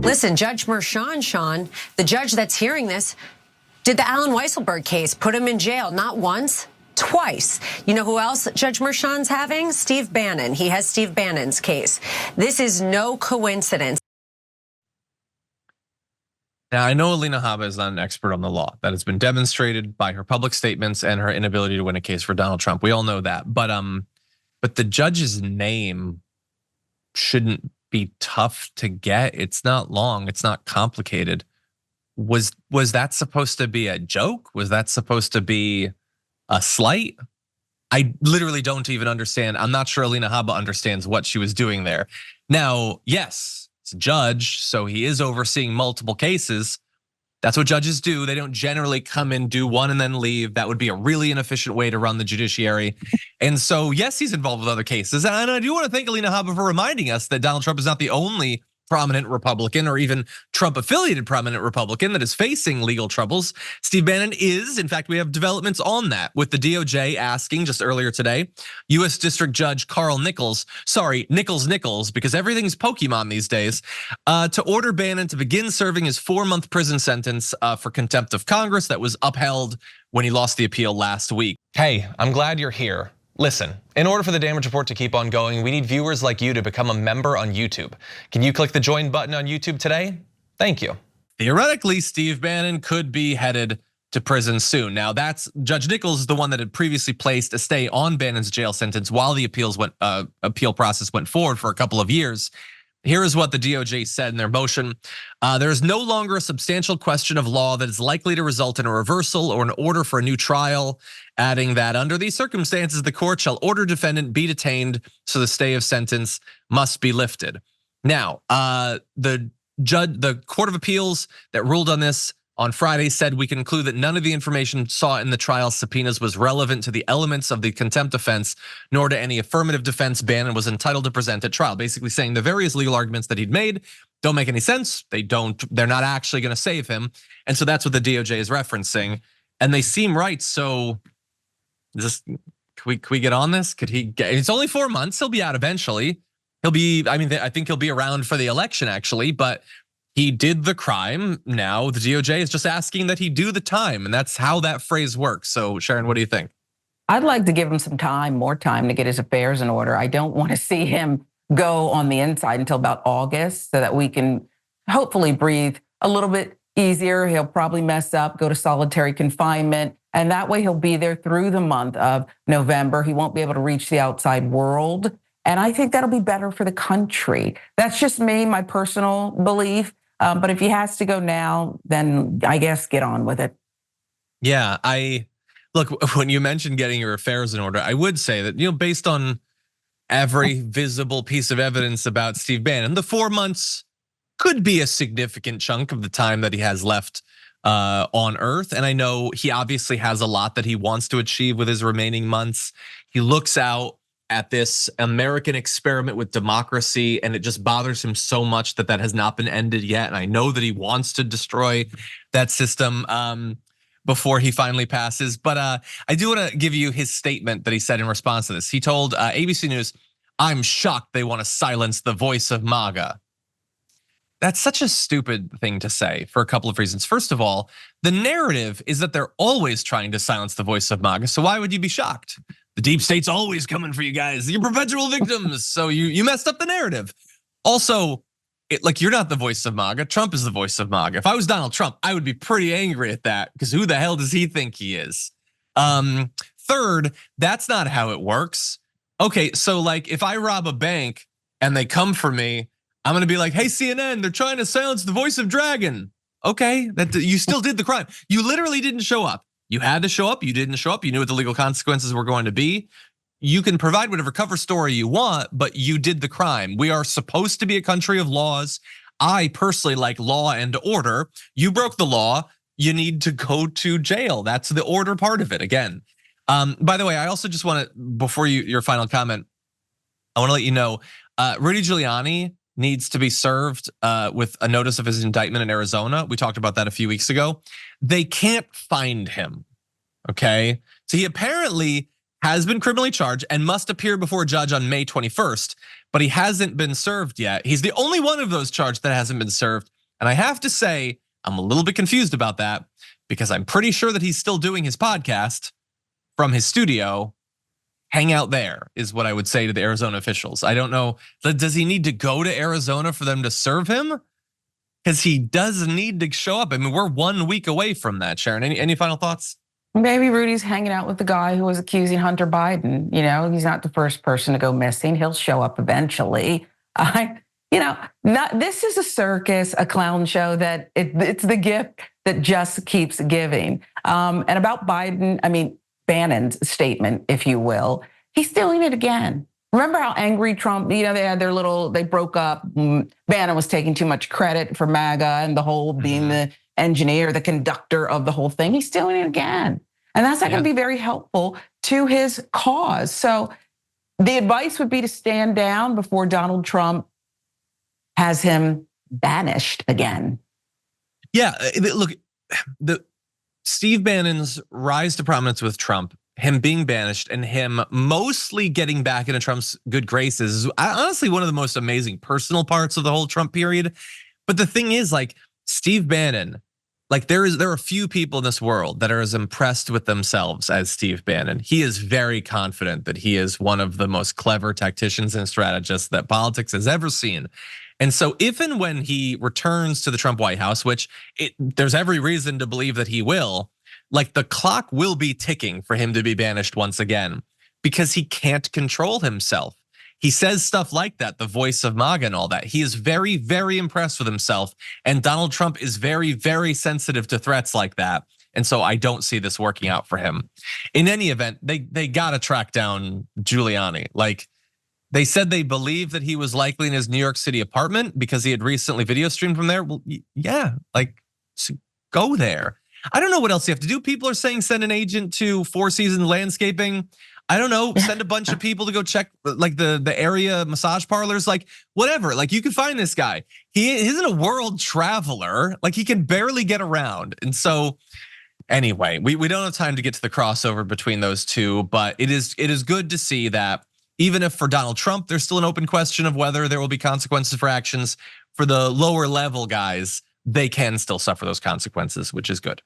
Listen, Judge Merchan, Sean, the judge that's hearing this, did the Allen Weisselberg case, put him in jail, not once, twice. You know who else Judge Merchan's having? Steve Bannon. He has Steve Bannon's case. This is no coincidence. Now, I know Alina Habba is not an expert on the law. That has been demonstrated by her public statements and her inability to win a case for Donald Trump. We all know that. But the judge's name shouldn't be tough to get. It's not long. It's not complicated. Was that supposed to be a joke? Was that supposed to be a slight? I literally don't even understand. I'm not sure Alina Habba understands what she was doing there. Now, yes, it's a judge, so he is overseeing multiple cases. That's what judges do. They don't generally come in, do one and then leave. That would be a really inefficient way to run the judiciary. And so, yes, he's involved with other cases. And I do want to thank Alina Habba for reminding us that Donald Trump is not the only prominent Republican or even Trump-affiliated prominent Republican that is facing legal troubles. Steve Bannon is, in fact, we have developments on that with the DOJ asking just earlier today, US District Judge Carl Nichols, because everything's Pokemon these days, to order Bannon to begin serving his 4-month prison sentence for contempt of Congress that was upheld when he lost the appeal last week. Hey, I'm glad you're here. Listen, in order for the Damage Report to keep on going, we need viewers like you to become a member on YouTube. Can you click the join button on YouTube today? Thank you. Theoretically, Steve Bannon could be headed to prison soon. Now, that's Judge Nichols, the one that had previously placed a stay on Bannon's jail sentence while the appeal process went forward for a couple of years. Here is what the DOJ said in their motion. There is no longer a substantial question of law that is likely to result in a reversal or an order for a new trial, adding that under these circumstances, the court shall order defendant be detained so the stay of sentence must be lifted. Now, the Court of Appeals that ruled on this on Friday said we conclude that none of the information sought in the trial subpoenas was relevant to the elements of the contempt offense, nor to any affirmative defense Bannon was entitled to present at trial. Basically saying the various legal arguments that he'd made don't make any sense. They're not actually going to save him. And so that's what the DOJ is referencing. And they seem right. So can we get on this? Could he get, it's only 4 months. He'll be out eventually. I think he'll be around for the election actually, but he did the crime. Now the DOJ is just asking that he do the time, and that's how that phrase works. So Sharon, what do you think? I'd like to give him some time, more time to get his affairs in order. I don't want to see him go on the inside until about August so that we can hopefully breathe a little bit easier. He'll probably mess up, go to solitary confinement, and that way he'll be there through the month of November. He won't be able to reach the outside world. And I think that'll be better for the country. That's just me, my personal belief. But if he has to go now, then I guess get on with it. Yeah, look, when you mentioned getting your affairs in order, I would say that, based on every visible piece of evidence about Steve Bannon, the 4 months could be a significant chunk of the time that he has left on Earth. And I know he obviously has a lot that he wants to achieve with his remaining months. He looks out at this American experiment with democracy, and it just bothers him so much that has not been ended yet. And I know that he wants to destroy that system before he finally passes. But I do want to give you his statement that he said in response to this. He told ABC News, "I'm shocked they want to silence the voice of MAGA." That's such a stupid thing to say for a couple of reasons. First of all, the narrative is that they're always trying to silence the voice of MAGA. So why would you be shocked? The deep state's always coming for you guys. You're perpetual victims. So you messed up the narrative. Also, you're not the voice of MAGA. Trump is the voice of MAGA. If I was Donald Trump, I would be pretty angry at that because who the hell does he think he is? Third, that's not how it works. Okay, so if I rob a bank and they come for me, I'm gonna be like, hey, CNN, they're trying to silence the voice of Dragon. Okay, that you still did the crime. You literally didn't show up. You had to show up, you didn't show up, you knew what the legal consequences were going to be. You can provide whatever cover story you want, but you did the crime. We are supposed to be a country of laws. I personally like law and order. You broke the law, you need to go to jail. That's the order part of it, again. By the way, I also just wanna, before your final comment, I wanna let you know, Rudy Giuliani needs to be served with a notice of his indictment in Arizona. We talked about that a few weeks ago. They can't find him, okay? So he apparently has been criminally charged and must appear before a judge on May 21st, but he hasn't been served yet. He's the only one of those charged that hasn't been served. And I have to say, I'm a little bit confused about that because I'm pretty sure that he's still doing his podcast from his studio. Hang out there is what I would say to the Arizona officials. I don't know, does he need to go to Arizona for them to serve him? Because he does need to show up. I mean, we're 1 week away from that, Sharon. Any final thoughts? Maybe Rudy's hanging out with the guy who was accusing Hunter Biden. He's not the first person to go missing. He'll show up eventually. This is a circus, a clown show that it's the gift that just keeps giving. And about Biden, Bannon's statement, if you will, he's doing it again. Remember how angry Trump, they had they broke up. Bannon was taking too much credit for MAGA and the whole being the engineer, the conductor of the whole thing. He's doing it again. And that's not going to be very helpful to his cause. So the advice would be to stand down before Donald Trump has him banished again. Yeah, look, Steve Bannon's rise to prominence with Trump, him being banished and him mostly getting back into Trump's good graces is honestly one of the most amazing personal parts of the whole Trump period. But the thing is, Steve Bannon, there are few people in this world that are as impressed with themselves as Steve Bannon. He is very confident that he is one of the most clever tacticians and strategists that politics has ever seen. And so if and when he returns to the Trump White House, which there's every reason to believe that he will, the clock will be ticking for him to be banished once again because he can't control himself. He says stuff like that, the voice of MAGA and all that. He is very, very impressed with himself. And Donald Trump is very, very sensitive to threats like that. And so I don't see this working out for him. In any event, they got to track down Giuliani. They said they believe that he was likely in his New York City apartment because he had recently video streamed from there. Well, yeah, so go there. I don't know what else you have to do. People are saying send an agent to Four Seasons Landscaping. I don't know, send a bunch of people to go check the area massage parlors, whatever. You can find this guy. He isn't a world traveler. He can barely get around. And so anyway, we don't have time to get to the crossover between those two, but it is good to see that even if for Donald Trump, there's still an open question of whether there will be consequences for actions, for the lower level guys, they can still suffer those consequences, which is good.